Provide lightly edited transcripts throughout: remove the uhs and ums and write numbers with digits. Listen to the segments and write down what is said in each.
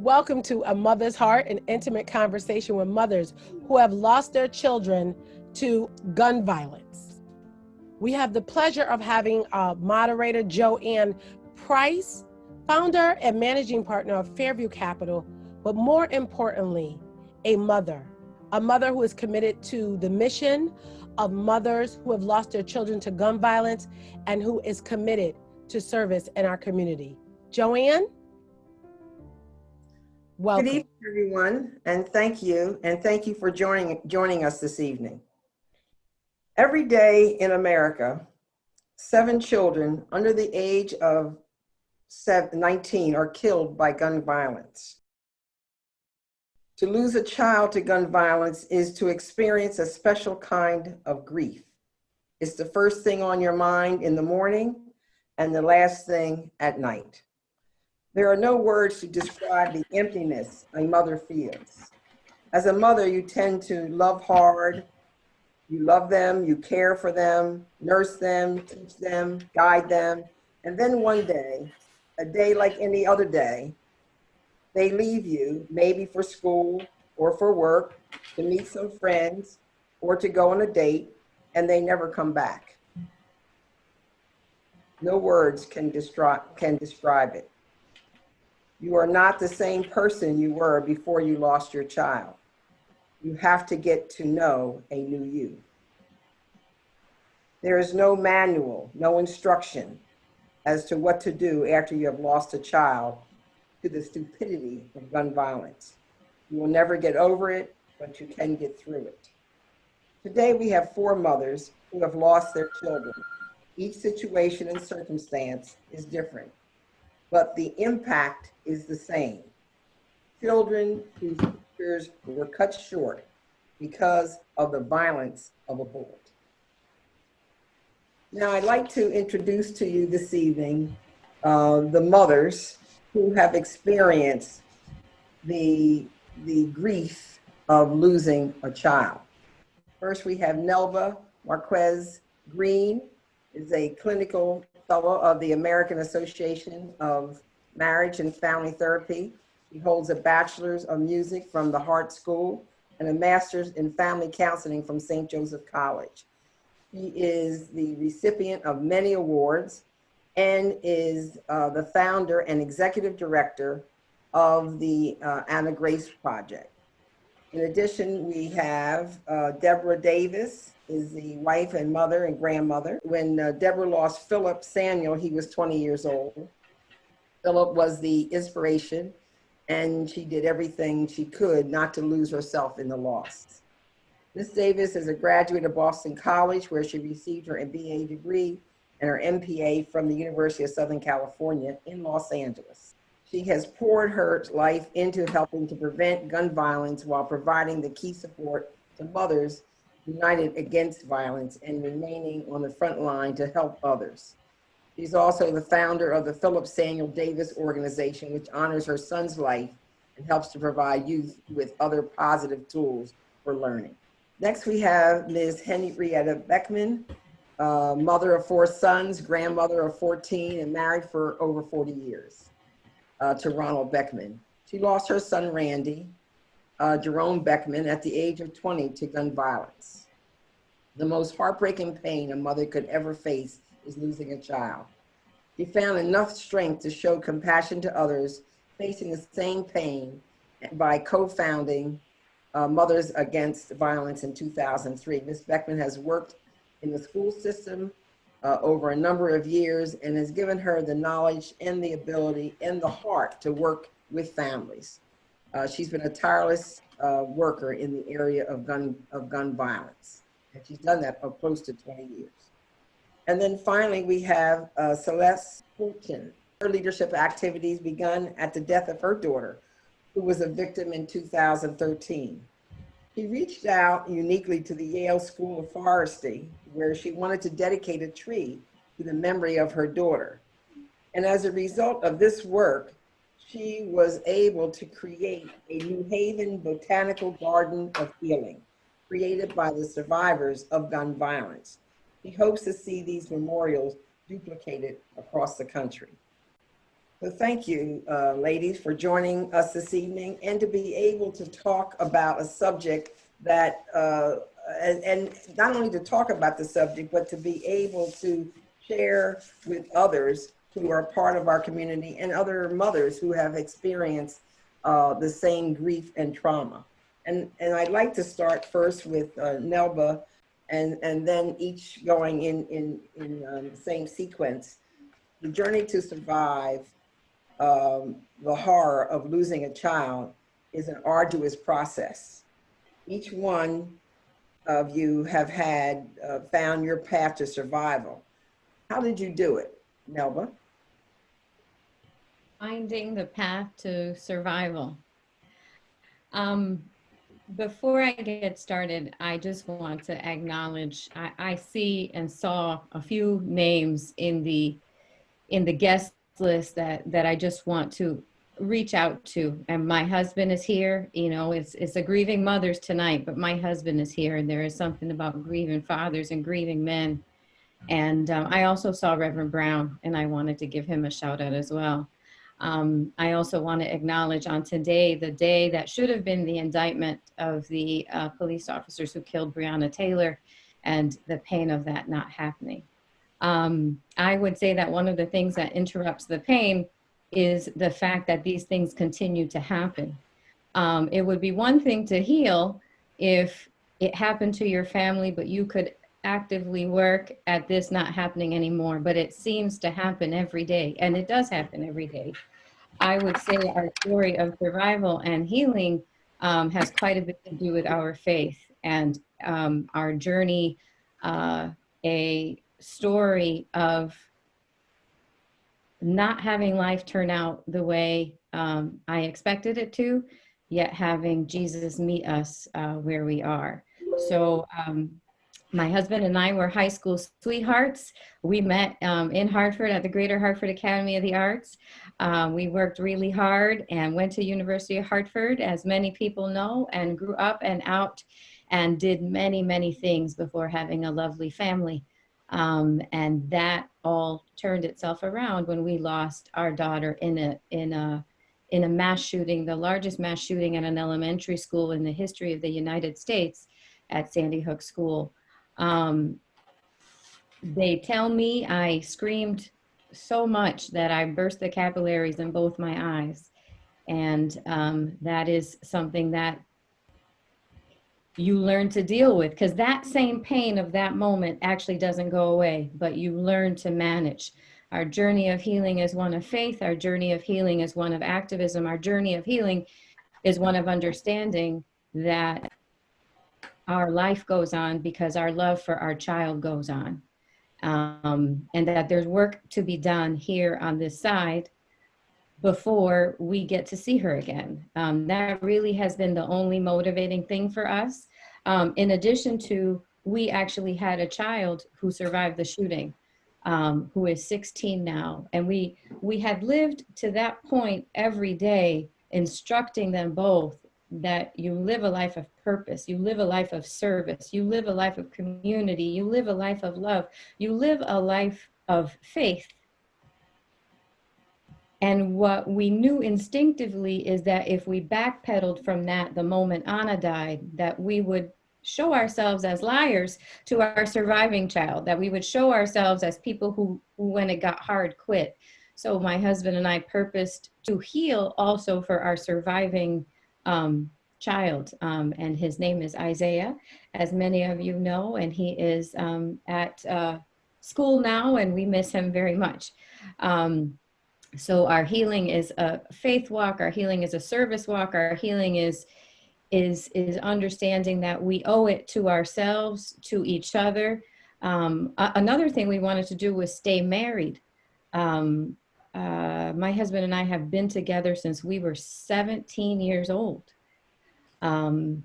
Welcome to A Mother's Heart, an intimate conversation with mothers who have lost their children to gun violence. We have the pleasure of having moderator JoAnn Price, founder and managing partner of Fairview Capital, but more importantly, a mother who is committed to the mission of mothers who have lost their children to gun violence and who is committed to service in our community. JoAnn? Welcome. Good evening, everyone, and thank you for joining us this evening. Every day in America, 7 children under the age of 19 are killed by gun violence. To lose a child to gun violence is to experience a special kind of grief. It's the first thing on your mind in the morning and the last thing at night. There are no words to describe the emptiness a mother feels. As a mother, you tend to love hard. You love them, you care for them, nurse them, teach them, guide them. And then one day, a day like any other day, they leave you, maybe for school or for work, to meet some friends or to go on a date, and they never come back. No words can describe it. You are not the same person you were before you lost your child. You have to get to know a new you. There is no manual, no instruction as to what to do after you have lost a child to the stupidity of gun violence. You will never get over it, but you can get through it. Today we have 4 mothers who have lost their children. Each situation and circumstance is different, but the impact is the same. Children whose futures were cut short because of the violence of a bullet. Now I'd like to introduce to you this evening the mothers who have experienced the grief of losing a child. First we have Nelba. Marquez-Green is a clinical fellow of the American Association of Marriage and Family Therapy. He holds a bachelor's of music from the Hart School and a master's in family counseling from St. Joseph College. He is the recipient of many awards and is the founder and executive director of the Anna Grace Project. In addition, we have Deborah Davis, is the wife and mother and grandmother. When Deborah lost Phillip Samuel, he was 20 years old. Phillip was the inspiration, and she did everything she could not to lose herself in the loss. Ms. Davis is a graduate of Boston College, where she received her MBA degree and her MPA from the University of Southern California in Los Angeles. She has poured her life into helping to prevent gun violence while providing the key support to mothers united against violence and remaining on the front line to help others. She's also the founder of the Phillip Samuel Davis organization, which honors her son's life and helps to provide youth with other positive tools for learning. Next, we have Ms. Henrietta Beckman, mother of 4 sons, grandmother of 14, and married for over 40 years to Ronald Beckman. She lost her son, Randy, Jerome Beckman, at the age of 20 to gun violence. The most heartbreaking pain a mother could ever face is losing a child. She found enough strength to show compassion to others facing the same pain by co-founding Mothers Against Violence in 2003. Ms. Beckman has worked in the school system over a number of years and has given her the knowledge and the ability and the heart to work with families. She's been a tireless worker in the area of gun violence, and she's done that for close to 20 years. And then finally, we have Celester Fulcher. Her leadership activities begun at the death of her daughter, who was a victim in 2013. She reached out uniquely to the Yale School of Forestry, where she wanted to dedicate a tree to the memory of her daughter. And as a result of this work, she was able to create a New Haven Botanical Garden of Healing, created by the survivors of gun violence. She hopes to see these memorials duplicated across the country. Well, thank you, ladies, for joining us this evening and to be able to talk about a subject that, and not only to talk about the subject, but to be able to share with others who are part of our community and other mothers who have experienced the same grief and trauma. And I'd like to start first with Nelba, and then each going in the same sequence. The journey to survive the horror of losing a child is an arduous process. Each one of you have had found your path to survival. How did you do it, Nelba? Finding the path to survival. Before I get started, I just want to acknowledge, I see and saw a few names in the guest list that I just want to reach out to. And my husband is here. You know, it's a grieving mothers tonight, but my husband is here, and there is something about grieving fathers and grieving men. And I also saw Reverend Brown, and I wanted to give him a shout out as well. I also want to acknowledge on today, the day that should have been the indictment of the police officers who killed Breonna Taylor, and the pain of that not happening. I would say that one of the things that interrupts the pain is the fact that these things continue to happen. It would be one thing to heal if it happened to your family, but you could actively work at this not happening anymore. But it seems to happen every day, and it does happen every day. I would say our story of survival and healing has quite a bit to do with our faith and our journey, a story of not having life turn out the way I expected it to, yet having Jesus meet us where we are. So my husband and I were high school sweethearts. We met in Hartford at the Greater Hartford Academy of the Arts. We worked really hard and went to University of Hartford, as many people know, and grew up and out and did many, many things before having a lovely family. And that all turned itself around when we lost our daughter in a mass shooting, the largest mass shooting at an elementary school in the history of the United States, at Sandy Hook School. They tell me I screamed so much that I burst the capillaries in both my eyes. And that is something that you learn to deal with, because that same pain of that moment actually doesn't go away, but you learn to manage. Our journey of healing is one of faith. Our journey of healing is one of activism. Our journey of healing is one of understanding that our life goes on because our love for our child goes on. And that there's work to be done here on this side before we get to see her again. That really has been the only motivating thing for us. In addition to, we actually had a child who survived the shooting, who is 16 now. And we had lived to that point every day, instructing them both that you live a life of purpose, you live a life of service, you live a life of community, you live a life of love, you live a life of faith. And what we knew instinctively is that if we backpedaled from that the moment Anna died, that we would show ourselves as liars to our surviving child, that we would show ourselves as people who when it got hard, quit. So my husband and I purposed to heal also for our surviving child. And his name is Isaiah, as many of you know, and he is at school now, and we miss him very much. So our healing is a faith walk, our healing is a service walk, our healing is understanding that we owe it to ourselves, to each other. Another thing we wanted to do was stay married. My husband and I have been together since we were 17 years old. And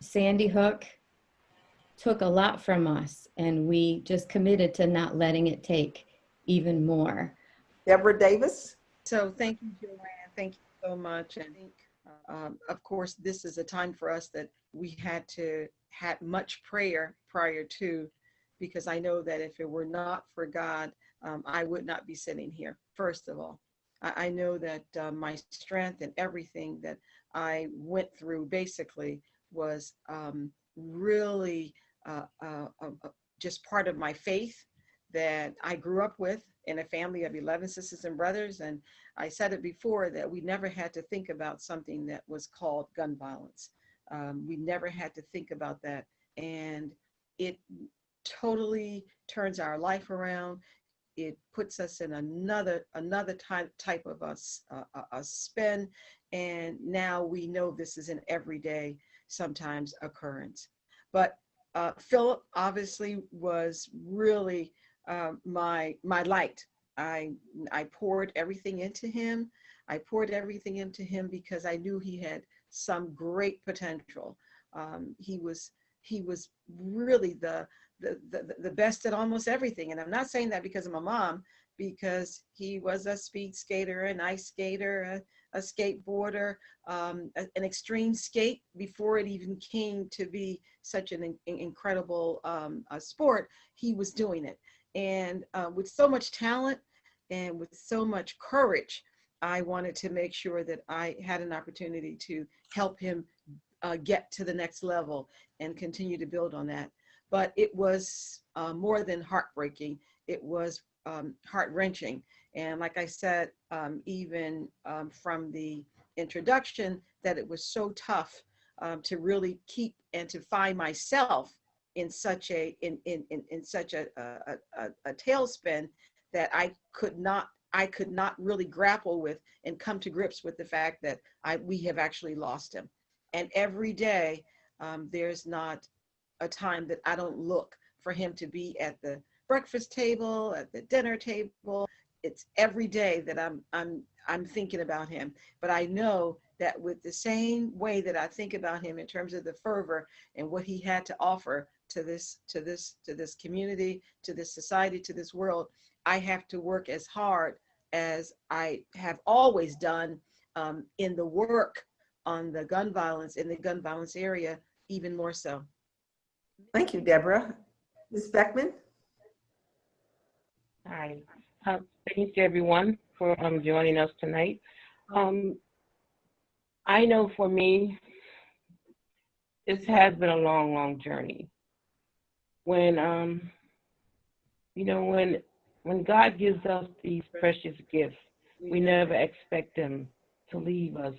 Sandy Hook took a lot from us, and we just committed to not letting it take even more. Deborah Davis? So thank you, JoAnn. Thank you so much. And I think, of course, this is a time for us that we had much prayer prior to, because I know that if it were not for God, I would not be sitting here, first of all. I know that my strength and everything that I went through basically was really just part of my faith that I grew up with in a family of 11 sisters and brothers. And I said it before that we never had to think about something that was called gun violence. We never had to think about that. And it totally turns our life around. It puts us in another type of a spin. And now we know this is an everyday, sometimes occurrence. But Phillip obviously was really my light. I poured everything into him. I poured everything into him because I knew he had some great potential. He was really the best at almost everything. And I'm not saying that because I'm a mom, because he was a speed skater, an ice skater, a skateboarder, an extreme skate before it even came to be such an incredible sport. He was doing it. And with so much talent and with so much courage, I wanted to make sure that I had an opportunity to help him get to the next level and continue to build on that. But it was more than heartbreaking. It was heart-wrenching. And like I said, even from the introduction, that it was so tough to really keep and to find myself in such a tailspin that I could not really grapple with and come to grips with the fact that we have actually lost him. And every day, there's not a time that I don't look for him to be at the breakfast table, at the dinner table. It's every day that I'm thinking about him. But I know that with the same way that I think about him in terms of the fervor and what he had to offer to this community, to this society, to this world, I have to work as hard as I have always done in the work on the gun violence, in the gun violence area, even more so. Thank you, Deborah. Ms. Beckman? Hi. Thanks to everyone for joining us tonight. I know for me, this has been a long, long journey. When when God gives us these precious gifts, we never expect them to leave us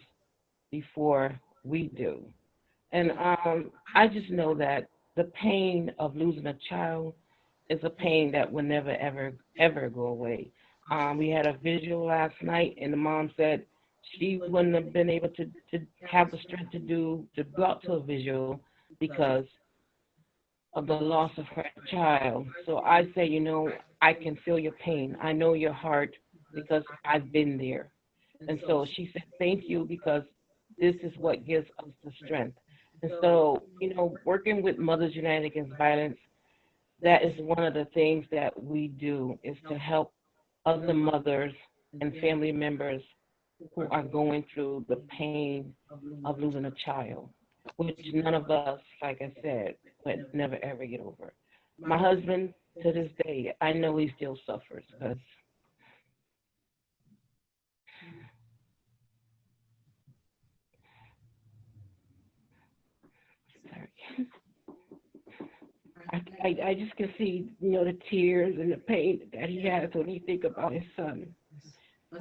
before we do. And I just know that the pain of losing a child is a pain that will never, ever, ever go away. We had a visual last night, and the mom said she wouldn't have been able to have the strength to go out to a visual because of the loss of her child. So I say, I can feel your pain. I know your heart because I've been there. And so she said, thank you, because this is what gives us the strength. And so, working with Mothers United Against Violence, that is one of the things that we do, is to help other mothers and family members who are going through the pain of losing a child, which none of us, like I said, would never ever get over. My husband, to this day, I know he still suffers because I just can see, the tears and the pain that he has when he think about his son.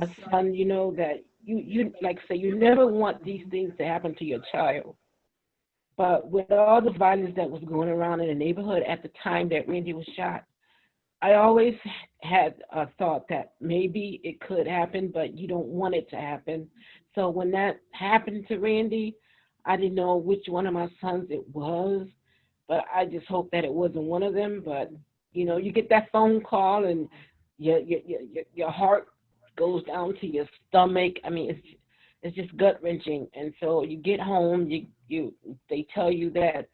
A son, that you like say, you never want these things to happen to your child. But with all the violence that was going around in the neighborhood at the time that Randy was shot, I always had a thought that maybe it could happen, but you don't want it to happen. So when that happened to Randy, I didn't know which one of my sons it was, but I just hope that it wasn't one of them. But, you get that phone call and your heart goes down to your stomach. I mean, it's just gut-wrenching. And so you get home, they tell you that,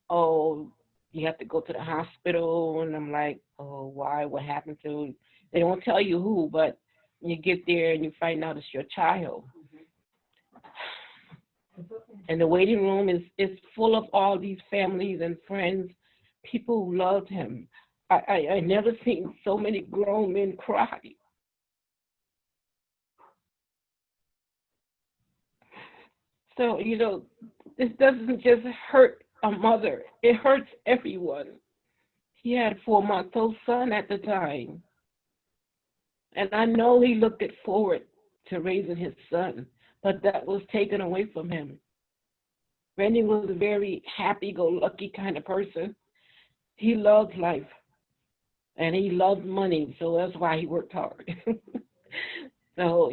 oh, you have to go to the hospital. And I'm like, oh, why? What happened to? They don't tell you who, but you get there and you find out it's your child. And the waiting room is full of all these families and friends, people who loved him. I never seen so many grown men cry. So, this doesn't just hurt a mother, it hurts everyone. He had a 4-month-old son at the time, and I know he looked it forward to raising his son, but that was taken away from him. Randy was a very happy-go-lucky kind of person. He loved life, and he loved money, so that's why he worked hard. So,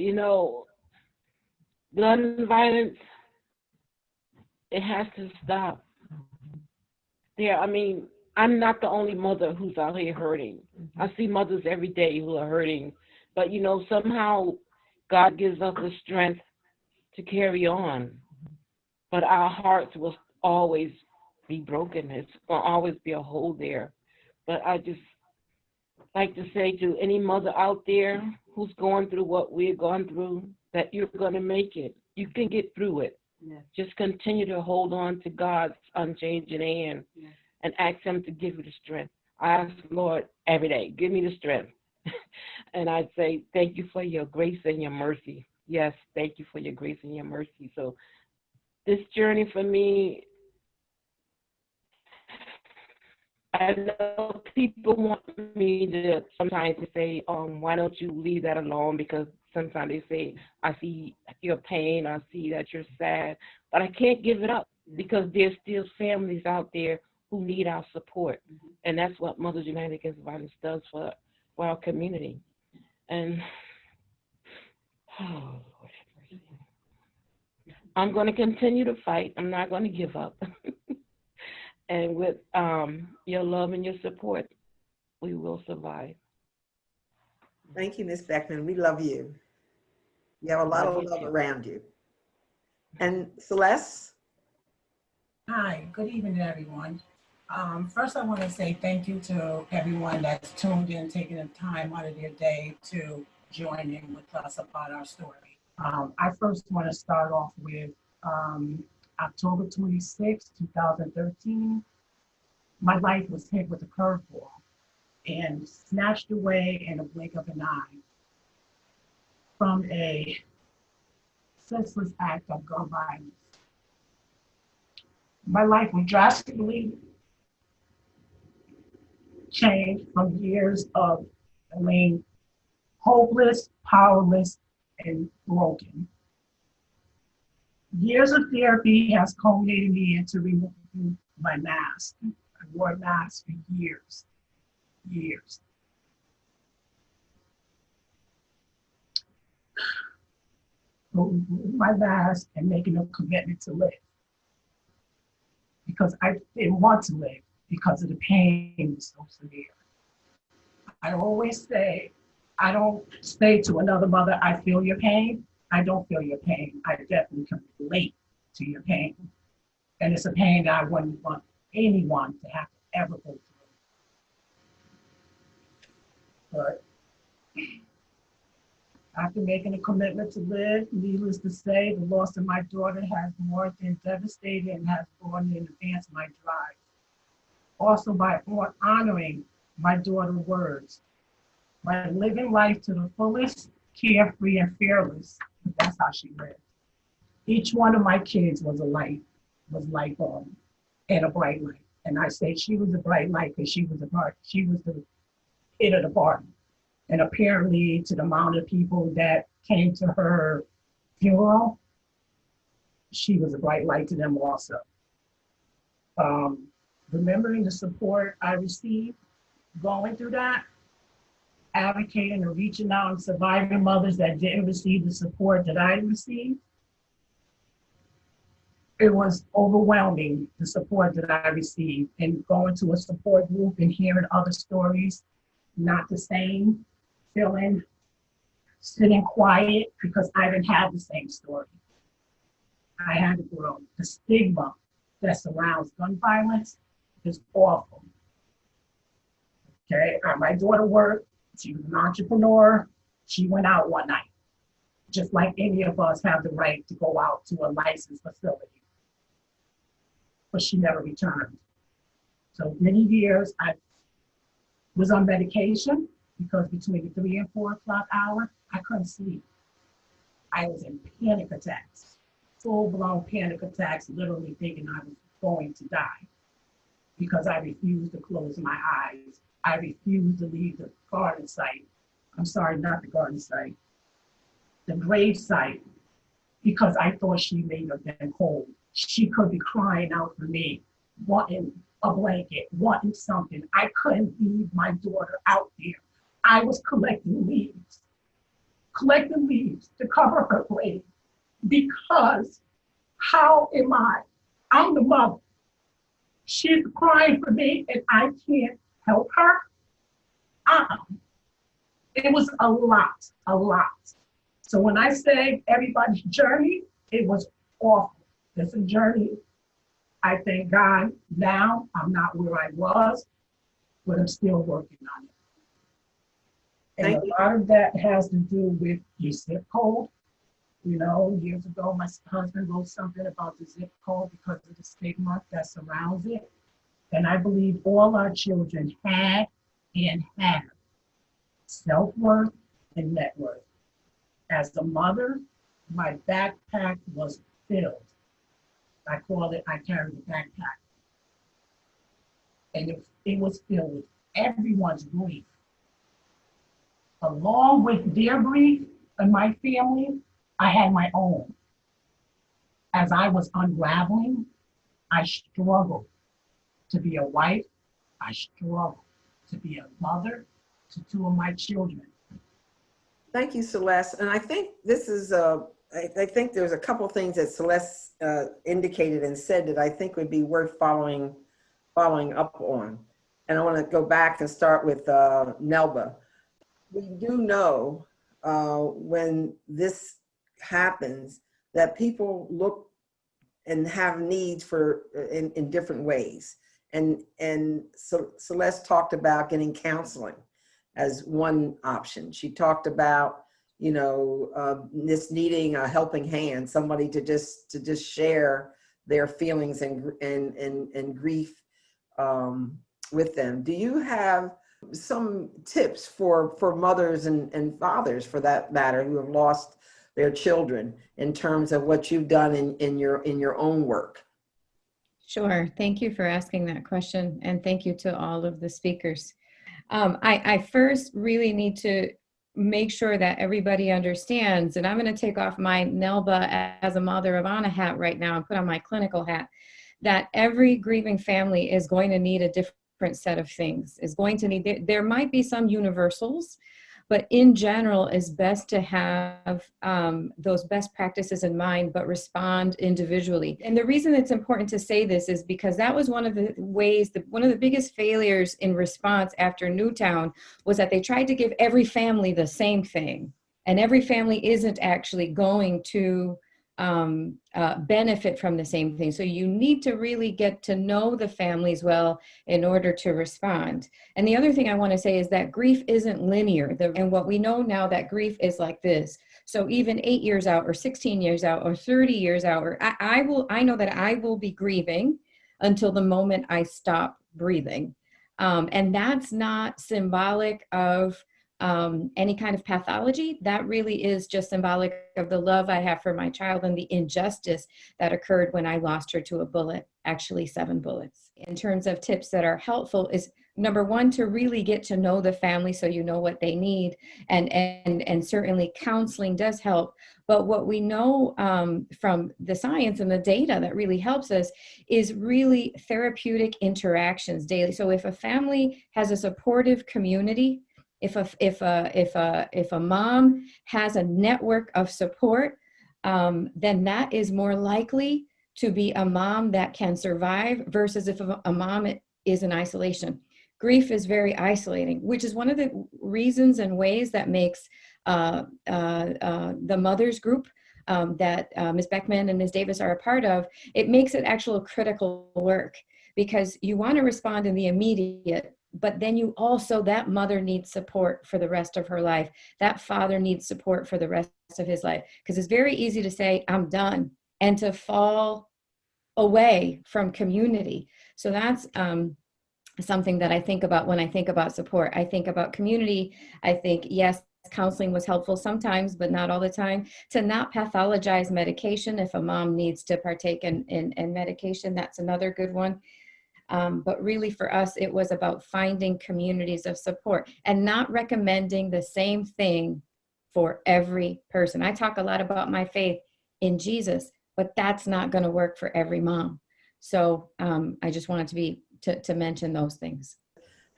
gun violence, it has to stop. Yeah, I'm not the only mother who's out here hurting. I see mothers every day who are hurting, but somehow God gives us the strength to carry on. But our hearts will always be broken. It's will always be a hole there. But I just like to say to any mother out there who's going through what we've gone through, that you're going to make it. You can get through it. Yeah. Just continue to hold on to God's unchanging hand. Yeah. And ask him to give you the strength. I ask the Lord every day, give me the strength. And I'd say, thank you for your grace and your mercy. Yes, thank you for your grace and your mercy. So this journey for me, I know people want me to sometimes to say, why don't you leave that alone? Because sometimes they say, I see your pain, I see that you're sad, but I can't give it up because there's still families out there who need our support. Mm-hmm. And that's what Mothers United Against Violence does for our community. And Lord, I'm going to continue to fight. I'm not going to give up. And with your love and your support, we will survive. Thank you, Ms. Beckman. We love you. You have a lot of love around you. And Celeste? Hi, good evening, everyone. First, I want to say thank you to everyone that's tuned in, taking the time out of their day to join in with us about our story. I first want to start off with October 26, 2013. My life was hit with a curveball and snatched away in a blink of an eye from a senseless act of gun violence. My life was drastically changed from years of feeling hopeless, powerless, and broken. Years of therapy has culminated me into removing my mask. I wore a mask for years. Removing my mask and making a commitment to live. Because I didn't want to live because of the pain was so severe. I always say, I don't say to another mother, I feel your pain. I don't feel your pain. I definitely can relate to your pain. And it's a pain that I wouldn't want anyone to have to ever go through. But after making a commitment to live, needless to say, the loss of my daughter has more than devastated and has gone in advance my drive. Also by honoring my daughter's words, by living life to the fullest, carefree and fearless. That's how she lived. Each one of my kids was a light, and a bright light. And I say she was a bright light because she was the hit of the party. And apparently to the amount of people that came to her funeral, she was a bright light to them also. Remembering the support I received going through that, advocating and reaching out and surviving mothers that didn't receive the support that I received, it was overwhelming, the support that I received. And going to a support group and hearing other stories, not the same, sitting quiet because I didn't have the same story. I had to grow. The stigma that surrounds gun violence is awful. Okay, my daughter worked, she was an entrepreneur, she went out one night. Just like any of us have the right to go out to a licensed facility. But she never returned. So many years I was on medication because between the 3 and 4 o'clock hour, I couldn't sleep. I was in panic attacks, full-blown panic attacks, literally thinking I was going to die because I refused to close my eyes. I refused to leave the garden site. I'm sorry, not the garden site, the grave site, because I thought she may have been cold. She could be crying out for me, wanting a blanket, wanting something. I couldn't leave my daughter out there. I was collecting leaves to cover her grave, because how am I? I'm the mother. She's crying for me and I can't help her. It was a lot. So when I say everybody's journey, it was awful. It's a journey. I thank God now I'm not where I was, but I'm still working on it. And Thank a lot of that has to do with your zip code. You know, years ago, my husband wrote something about the zip code because of the stigma that surrounds it. And I believe all our children had and have self-worth and net worth. As a mother, my backpack was filled. I call it, I carried a backpack. And it was filled with everyone's grief. Along with their grief and my family, I had my own. As I was unraveling, I struggled to be a wife. I struggled to be a mother to 2 of my children. Thank you, Celeste. And I think this is, I think there's a couple things that Celeste indicated and said that I think would be worth following up on. And I want to go back and start with Nelba. We do know when this happens that people look and have needs for in different ways. And Celeste talked about getting counseling as one option. She talked about, you know, this needing a helping hand, somebody to just share their feelings and grief with them. Do you have some tips for mothers and fathers, for that matter, who have lost their children, in terms of what you've done in your own work? Sure. Thank you for asking that question. And thank you to all of the speakers. I first really need to make sure that everybody understands, and I'm going to take off my Nelba as a mother of Anna hat right now and put on my clinical hat, that every grieving family is going to need a different set of things, is going to need, there might be some universals, but in general, it's best to have those best practices in mind, but respond individually. And the reason it's important to say this is because that was one of the ways, one of the biggest failures in response after Newtown was that they tried to give every family the same thing. And every family isn't actually going to benefit from the same thing. So you need to really get to know the families well in order to respond. And the other thing I want to say is that grief isn't linear. And what we know now, that grief is like this. So even 8 years out or 16 years out or 30 years out, or I know that I will be grieving until the moment I stop breathing. And that's not symbolic of any kind of pathology. That really is just symbolic of the love I have for my child and the injustice that occurred when I lost her to a bullet, actually 7 bullets. In terms of tips that are helpful is, number one, to really get to know the family so you know what they need, and certainly counseling does help. But what we know from the science and the data that really helps us is really therapeutic interactions daily. So if a family has a supportive community, if a mom has a network of support, then that is more likely to be a mom that can survive versus if a mom is in isolation. Grief is very isolating, which is one of the reasons and ways that makes the mothers group that Ms. Beckman and Ms. Davis are a part of, it makes it actual critical work, because you want to respond in the immediate, but then you also, that mother needs support for the rest of her life. That father needs support for the rest of his life. Because it's very easy to say, I'm done, and to fall away from community. So that's something that I think about when I think about support. I think about community. I think, yes, counseling was helpful sometimes, but not all the time. To not pathologize medication. If a mom needs to partake in medication, that's another good one. But really for us, it was about finding communities of support and not recommending the same thing for every person. I talk a lot about my faith in Jesus, but that's not going to work for every mom. So I just wanted to mention those things.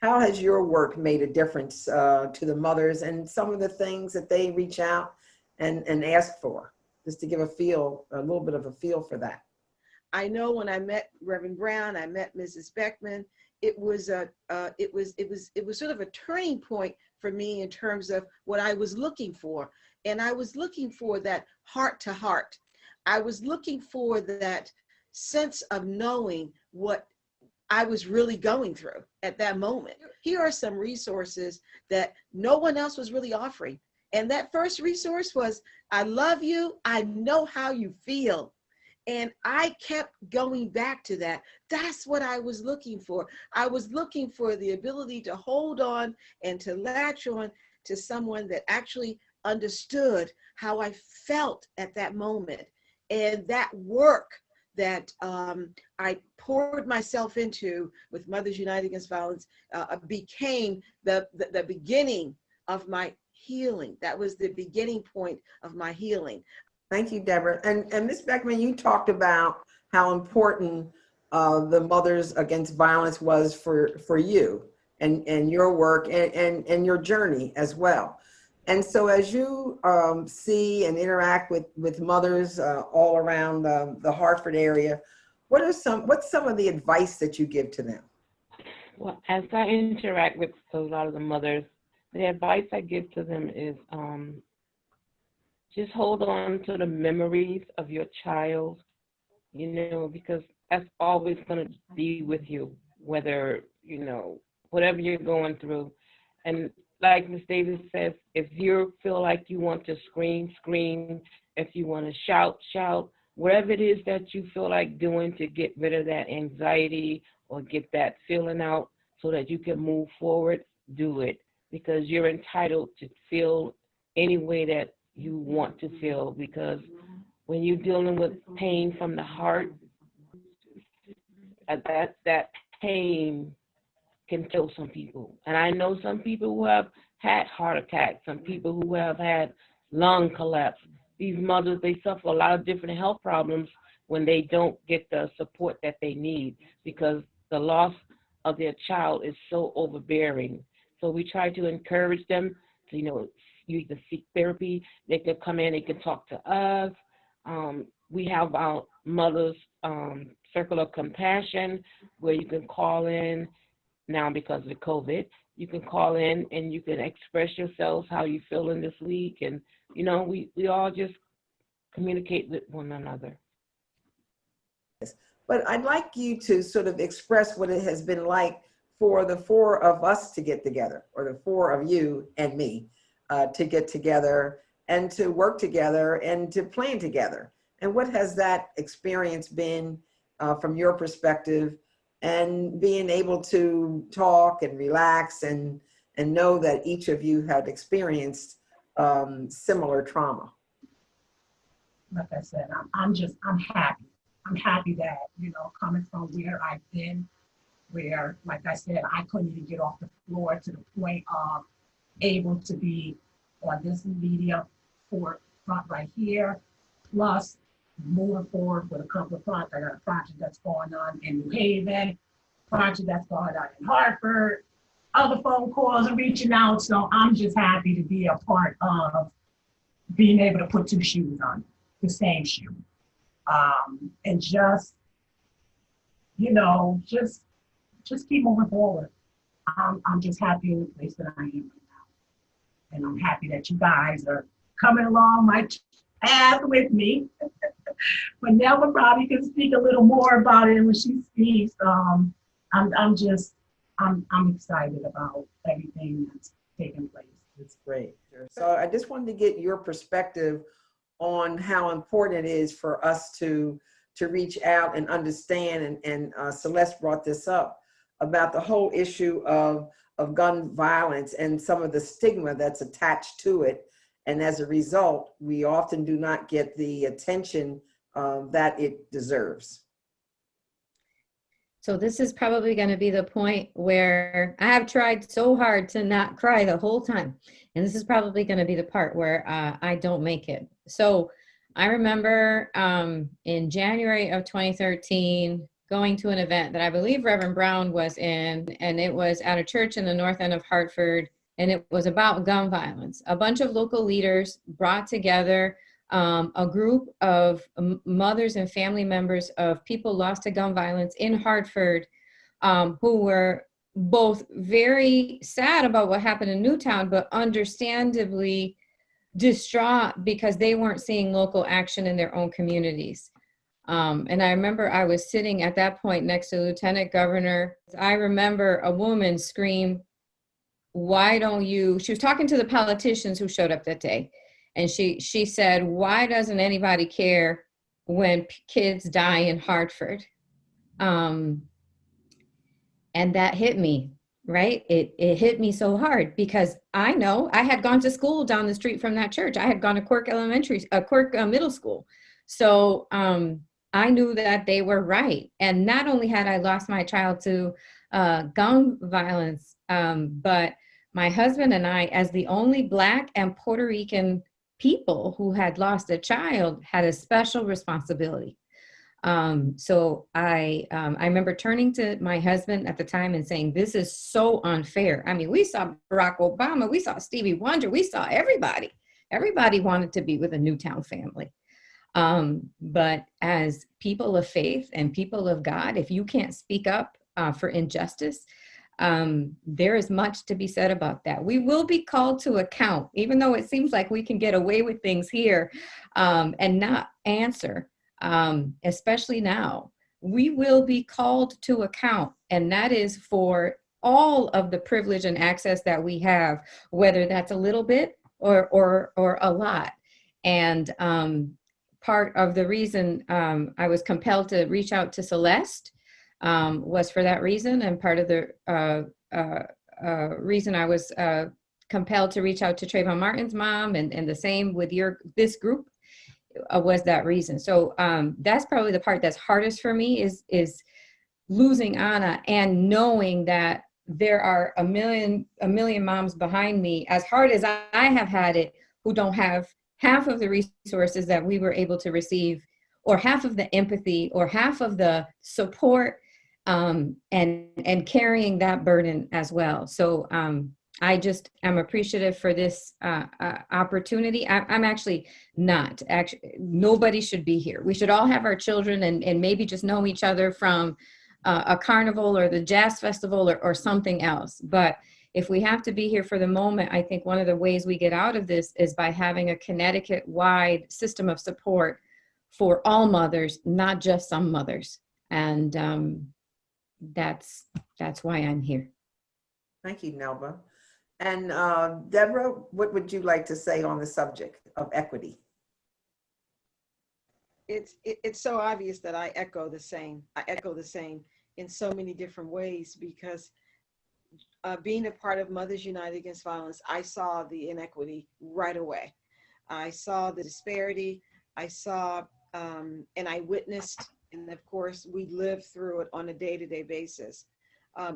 How has your work made a difference to the mothers and some of the things that they reach out and ask for, just to give a little bit of a feel for that? I know when I met Reverend Brown, I met Mrs. Beckman. It was sort of a turning point for me in terms of what I was looking for, and I was looking for that heart to heart. I was looking for that sense of knowing what I was really going through at that moment. Here are some resources that no one else was really offering, and that first resource was, "I love you. I know how you feel." And I kept going back to that. That's what I was looking for. I was looking for the ability to hold on and to latch on to someone that actually understood how I felt at that moment. And that work that I poured myself into with Mothers United Against Violence became the beginning of my healing. That was the beginning point of my healing. Thank you, Deborah. And Ms. Beckman, you talked about how important the Mothers Against Violence was for you and your work and your journey as well. And so as you see and interact with mothers all around the Hartford area, what's some of the advice that you give to them? Well, as I interact with a lot of the mothers, the advice I give to them is just hold on to the memories of your child, because that's always going to be with you, whether, whatever you're going through. And like Ms. Davis says, if you feel like you want to scream, scream. If you want to shout, shout. Whatever it is that you feel like doing to get rid of that anxiety or get that feeling out so that you can move forward, do it. Because you're entitled to feel any way that you want to feel, because when you're dealing with pain from the heart, that pain can kill some people. And I know some people who have had heart attacks, some people who have had lung collapse. These mothers, they suffer a lot of different health problems when they don't get the support that they need, because the loss of their child is so overbearing. So we try to encourage them to, you can seek therapy. They can come in, they can talk to us. We have our Mothers Circle of Compassion, where you can call in now because of the COVID. You can call in and you can express yourselves how you feeling this week. And, we all just communicate with one another. But I'd like you to sort of express what it has been like for the four of us to get together, or the four of you and me to get together and to work together and to plan together. And what has that experience been from your perspective, and being able to talk and relax and know that each of you had experienced similar trauma? Like I said, I'm happy. I'm happy that, coming from where I've been, where, like I said, I couldn't even get off the floor, to the point of able to be on this media front right here, plus moving forward with a couple of projects. I got a project that's going on in New Haven, project that's going on in Hartford, other phone calls and reaching out. So I'm just happy to be a part of being able to put two shoes on, the same shoe. And just keep moving forward. I'm just happy in the place that I am right now. And I'm happy that you guys are coming along my path with me. But Nelba probably can speak a little more about it when she speaks. I'm excited about everything that's taking place. It's great. So I just wanted to get your perspective on how important it is for us to reach out and understand, and Celeste brought this up, about the whole issue of gun violence and some of the stigma that's attached to it. And as a result, we often do not get the attention that it deserves. So this is probably going to be the point where I have tried so hard to not cry the whole time. And this is probably going to be the part where I don't make it. So I remember in January of 2013, going to an event that I believe Reverend Brown was in, and it was at a church in the north end of Hartford, and it was about gun violence. A bunch of local leaders brought together a group of mothers and family members of people lost to gun violence in Hartford, who were both very sad about what happened in Newtown, but understandably distraught because they weren't seeing local action in their own communities. And I remember I was sitting at that point next to Lieutenant Governor. I remember a woman scream, "Why don't you," she was talking to the politicians who showed up that day. And she said, "Why doesn't anybody care when kids die in Hartford?" And that hit me, right? It hit me so hard because I know I had gone to school down the street from that church. I had gone to Quirk Middle School. So I knew that they were right. And not only had I lost my child to gun violence, but my husband and I, as the only Black and Puerto Rican people who had lost a child, had a special responsibility. So I remember turning to my husband at the time and saying, "This is so unfair." I mean, we saw Barack Obama, we saw Stevie Wonder, we saw everybody. Everybody wanted to be with a Newtown family. But as people of faith and people of God, if you can't speak up for injustice, there is much to be said about that. We will be called to account, even though it seems like we can get away with things here and not answer, especially now. We will be called to account, and that is for all of the privilege and access that we have, whether that's a little bit or a lot. And part of the reason I was compelled to reach out to Celeste was for that reason, and part of the reason I was compelled to reach out to Trayvon Martin's mom, and the same with this group, was that reason. So that's probably the part that's hardest for me is losing Anna and knowing that there are a million moms behind me, as hard as I have had it, who don't have half of the resources that we were able to receive, or half of the empathy, or half of the support, and carrying that burden as well. So I just am appreciative for this opportunity. I'm actually not. Nobody should be here. We should all have our children and maybe just know each other from a carnival or the jazz festival or something else. But if we have to be here for the moment, I think one of the ways we get out of this is by having a Connecticut-wide system of support for all mothers, not just some mothers. And that's why I'm here. Thank you, Nelba. And Deborah, what would you like to say on the subject of equity? It's so obvious that I echo the same. I echo the same in so many different ways, because being a part of Mothers United Against Violence, I saw the inequity right away. I saw the disparity. I saw and I witnessed, and of course we live through it on a day-to-day basis.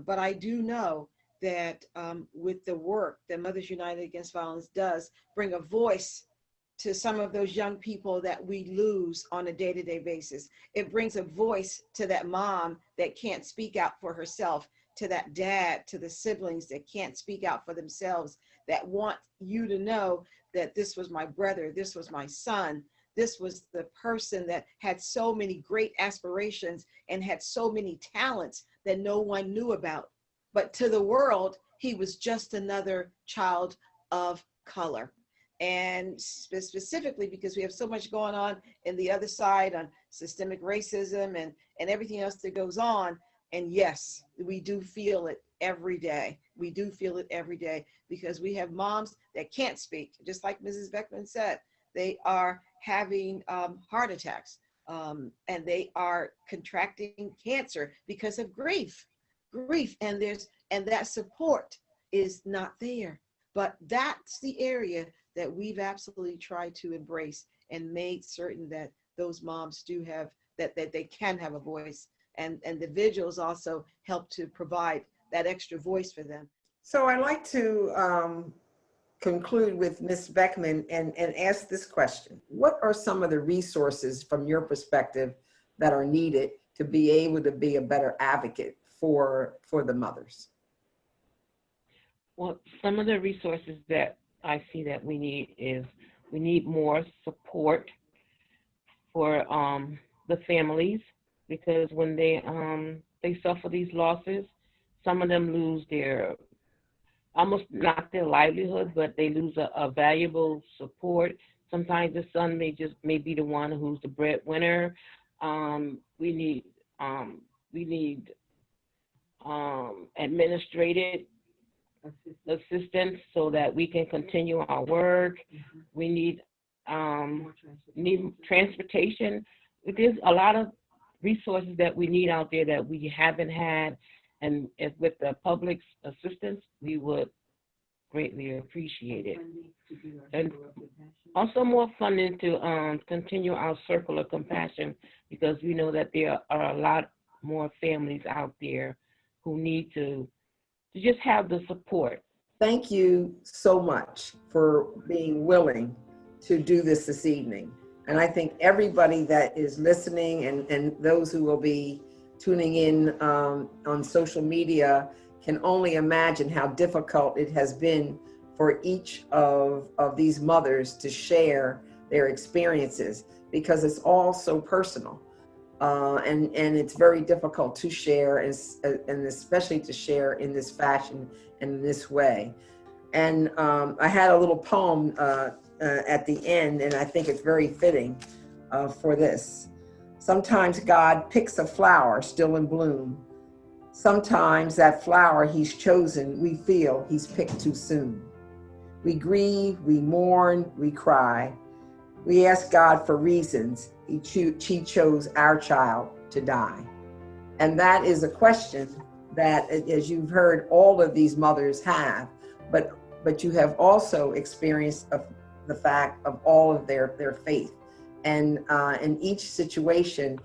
But I do know that with the work that Mothers United Against Violence does, bring a voice to some of those young people that we lose on a day-to-day basis. It brings a voice to that mom that can't speak out for herself, to that dad, to the siblings that can't speak out for themselves, that want you to know that this was my brother, this was my son, this was the person that had so many great aspirations and had so many talents that no one knew about. But to the world, he was just another child of color. And specifically because we have so much going on in the other side on systemic racism and everything else that goes on. And yes, we do feel it every day. We do feel it every day because we have moms that can't speak. Just like Mrs. Beckman said, they are having heart attacks and they are contracting cancer because of grief. grief, and that support is not there. But that's the area that we've absolutely tried to embrace and made certain that those moms do have, that they can have a voice, and the vigils also help to provide that extra voice for them. So I'd like to conclude with Ms. Beckman and ask this question. What are some of the resources from your perspective that are needed to be able to be a better advocate for the mothers? Well, some of the resources that I see that we need is we need more support for the families, because when they suffer these losses, some of them lose their, almost not their livelihood, but they lose a valuable support. Sometimes the son may be the one who's the breadwinner. We need administrative assistance so that we can continue our work. We need transportation. There's a lot of resources that we need out there that we haven't had, and if with the public's assistance, we would greatly appreciate it. And also more funding to continue our circle of compassion, because we know that there are a lot more families out there who need to just have the support. Thank you so much for being willing to do this evening. And I think everybody that is listening and those who will be tuning in on social media can only imagine how difficult it has been for each of these mothers to share their experiences, because it's all so personal. And it's very difficult to share, and especially to share in this fashion and in this way. And I had a little poem at the end, and I think it's very fitting for this. Sometimes God picks a flower still in bloom. Sometimes that flower he's chosen, we feel he's picked too soon. We grieve, we mourn, we cry. We ask God for reasons he chose our child to die. And that is a question that, as you've heard, all of these mothers have, but you have also experienced the fact of all of their faith. And in each situation,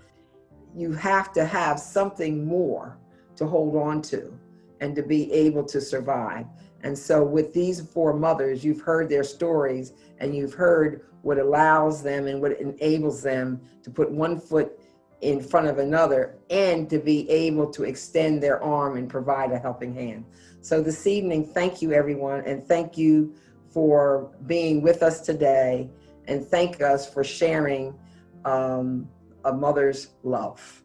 you have to have something more to hold on to and to be able to survive. And so with these four mothers, you've heard their stories, and you've heard what allows them and what enables them to put one foot in front of another and to be able to extend their arm and provide a helping hand. So this evening, thank you everyone, and thank you for being with us today, and thank us for sharing a mother's love.